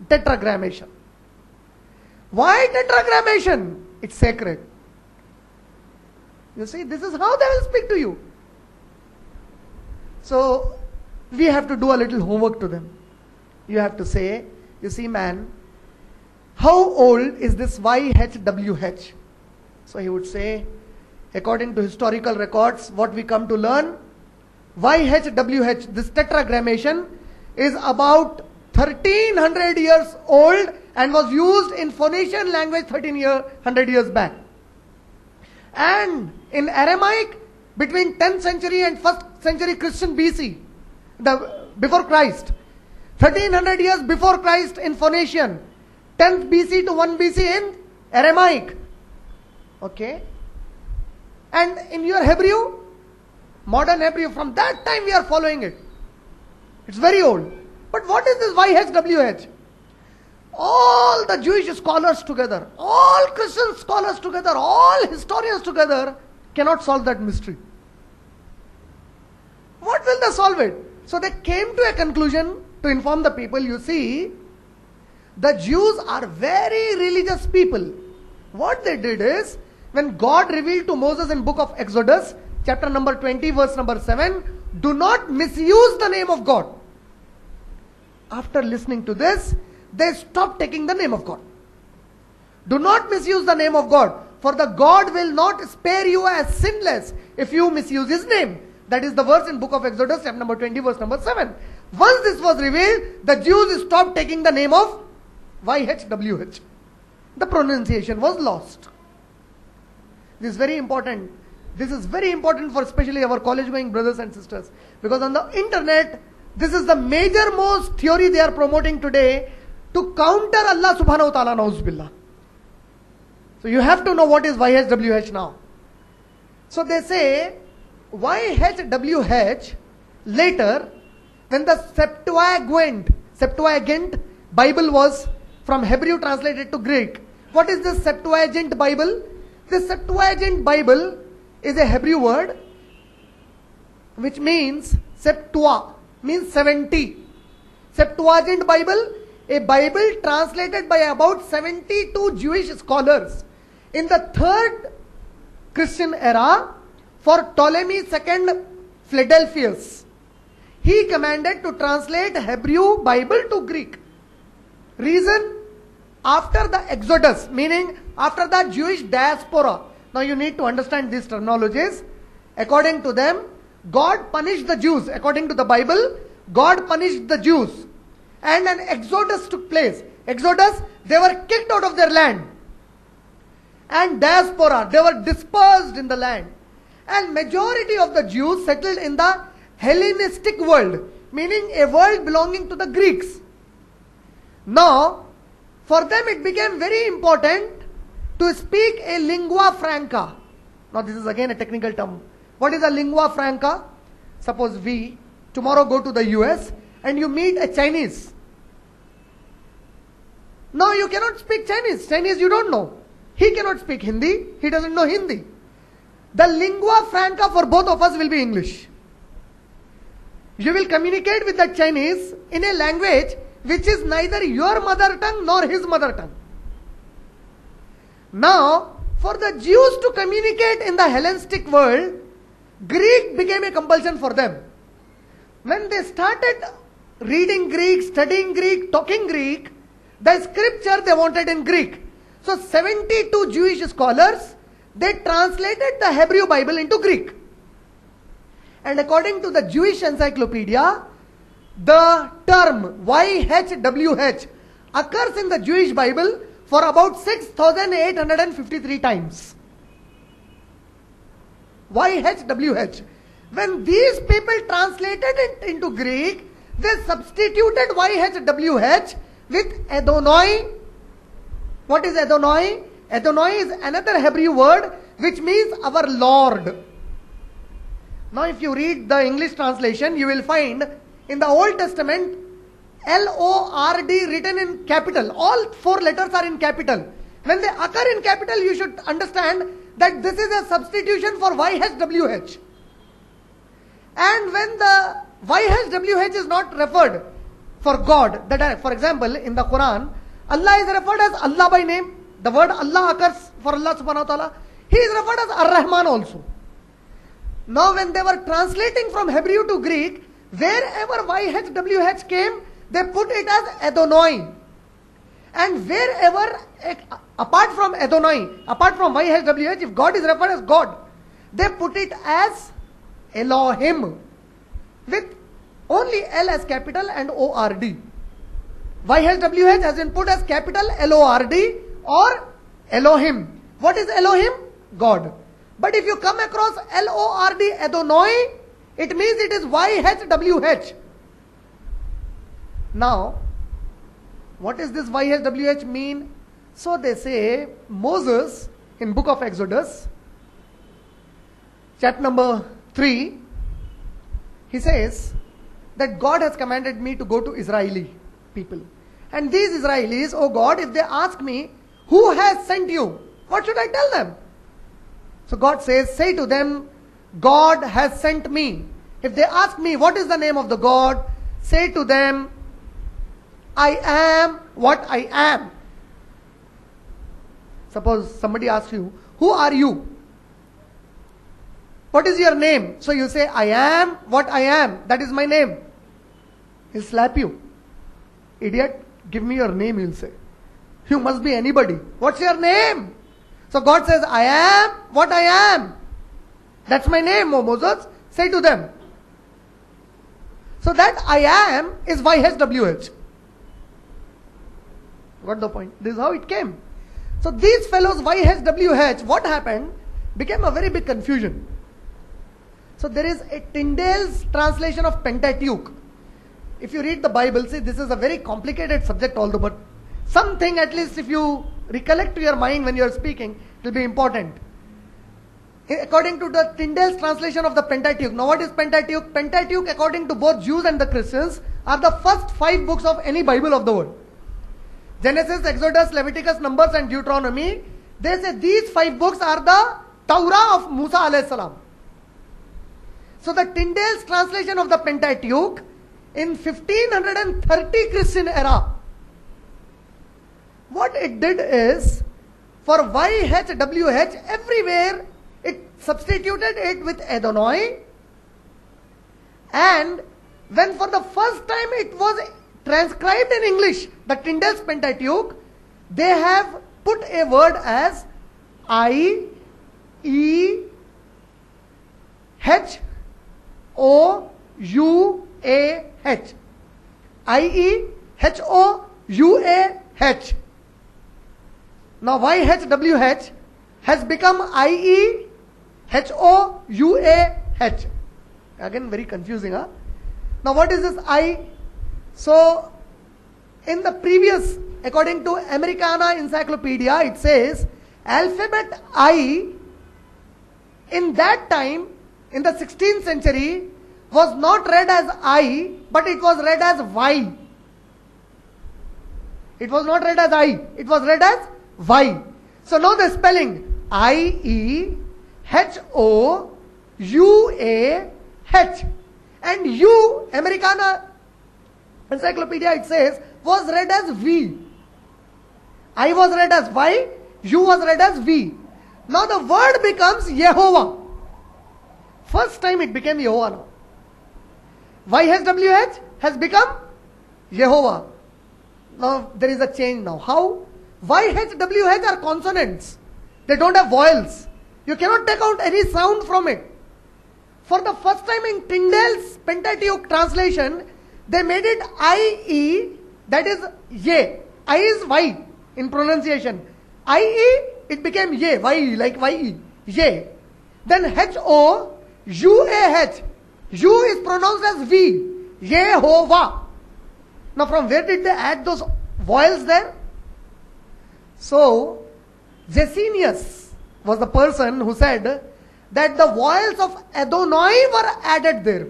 Tetragrammation. Why tetragrammation? It's sacred. You see, this is how they will speak to you. So, we have to do a little homework to them. You have to say, you see man, how old is this YHWH? So he would say, according to historical records, what we come to learn, YHWH, this tetragrammation, is about 1300 years old and was used in Phoenician language 1300 years back. And in Aramaic, between 10th century and 1st century Christian BC, before Christ, 1300 years before Christ in Phoenician, 10th BC to 1 BC in Aramaic. Okay? And in your Hebrew, modern Hebrew, from that time we are following it. It's very old. But what is this YHWH? All the Jewish scholars together, all Christian scholars together, all historians together cannot solve that mystery. What will they solve it? So they came to a conclusion to inform the people, you see, the Jews are very religious people. What they did is, when God revealed to Moses in book of Exodus, chapter number 20, verse number 7, do not misuse the name of God. After listening to this, they stopped taking the name of God. Do not misuse the name of God, for the God will not spare you as sinless if you misuse His name. That is the verse in book of Exodus, chapter number 20, verse number 7. Once this was revealed, the Jews stopped taking the name of YHWH. The pronunciation was lost. This is very important. This is very important for especially our college going brothers and sisters. Because on the internet, this is the major most theory they are promoting today to counter Allah subhanahu wa ta'ala, na'uz billah. So you have to know what is YHWH now. So they say YHWH later, when the Septuagint Bible was from Hebrew translated to Greek. What is this Septuagint Bible? This Septuagint Bible is a Hebrew word which means Septua, means 70. Septuagint Bible, a Bible translated by about 72 Jewish scholars in the 3rd Christian era for Ptolemy II Philadelphus. He commanded to translate Hebrew Bible to Greek. Reason? After the Exodus, meaning after the Jewish diaspora. Now you need to understand these terminologies. According to them, God punished the Jews. According to the Bible, God punished the Jews. And an exodus took place. Exodus, they were kicked out of their land. And diaspora, they were dispersed in the land. And majority of the Jews settled in the Hellenistic world, meaning a world belonging to the Greeks. Now, for them it became very important to speak a lingua franca. Now this is again a technical term. What is a lingua franca? Suppose we tomorrow go to the US and you meet a Chinese. Now you cannot speak Chinese. Chinese you don't know. He cannot speak Hindi. He doesn't know Hindi. The lingua franca for both of us will be English. You will communicate with the Chinese in a language which is neither your mother tongue nor his mother tongue. Now, for the Jews to communicate in the Hellenistic world, Greek became a compulsion for them. When they started reading Greek, studying Greek, talking Greek, the scripture they wanted in Greek. So 72 Jewish scholars, they translated the Hebrew Bible into Greek. And according to the Jewish Encyclopedia, the term YHWH occurs in the Jewish Bible for about 6,853 times. YHWH. When these people translated it into Greek, they substituted YHWH with Adonai. What is Adonai? Adonai is another Hebrew word which means our Lord. Now if you read the English translation, you will find in the Old Testament L-O-R-D written in capital. All 4 letters are in capital. When they occur in capital, you should understand that this is a substitution for YHWH. And when the YHWH is not referred, for God. For example, in the Quran, Allah is referred as Allah by name. The word Allah occurs for Allah subhanahu wa ta'ala. He is referred as Ar-Rahman also. Now when they were translating from Hebrew to Greek, wherever YHWH came, they put it as Adonai. And wherever, apart from Adonai, apart from YHWH, if God is referred as God, they put it as Elohim, with only L as capital and O-R-D. YHWH has been put as capital L-O-R-D or Elohim. What is Elohim? God. But if you come across L-O-R-D, Adonai, it means it is YHWH. Now, what does this YHWH mean? So they say, Moses, in book of Exodus, chapter number 3, he says that God has commanded me to go to Israeli people. And these Israelis, oh God, if they ask me, who has sent you? What should I tell them? So God says, say to them, God has sent me. If they ask me, what is the name of the God? Say to them, I am what I am. Suppose somebody asks you, who are you? What is your name? So you say, I am what I am. That is my name. He'll slap you. Idiot, give me your name, he'll say. You must be anybody. What's your name? So God says, I am what I am. That's my name, O Moses. Say to them. So that I am is YHWH. Got the point? This is how it came. So these fellows, YHWH, what happened? Became a very big confusion. So there is a Tyndale's translation of Pentateuch. If you read the Bible, see, this is a very complicated subject although, but something at least if you recollect to your mind when you are speaking, it will be important. According to the Tyndale's translation of the Pentateuch. Now what is Pentateuch? Pentateuch, according to both Jews and the Christians, are the first 5 books of any Bible of the world. Genesis, Exodus, Leviticus, Numbers and Deuteronomy. They say these 5 books are the Torah of Musa alayhi salam. So the Tyndale's translation of the Pentateuch in 1530 Christian era, what it did is, for YHWH, everywhere it substituted it with Adonai, and when for the first time it was transcribed in English, the Tyndale's Pentateuch, they have put a word as I-E-H-O-U-A-H. I-E-H-O-U-A-H. Now YHWH has become I-E-H-O-U-A-H. Again very confusing, huh? Now what is this I? So in the previous, according to Americana Encyclopedia, it says alphabet I in that time, in the 16th century, was not read as I, but it was read as Y. It was not read as I, it was read as Y. So now the spelling I-E-H-O-U-A-H, and U, Americana Encyclopedia, it says, was read as V. I was read as Y, U was read as V. Now the word becomes Yehovah. First time it became Yehovah now. YHWH has become Yehovah. Now there is a change now. How? YHWH are consonants. They don't have vowels. You cannot take out any sound from it. For the first time in Tyndale's Pentateuch translation, they made it I-E, that is Ye. I is Y in pronunciation. I-E, it became Ye, Y like Y-E, Ye. Then H-O-U-A-H. U is pronounced as V, Yehovah. Now from where did they add those vowels there? So, Gesenius was the person who said that the vowels of Adonai were added there.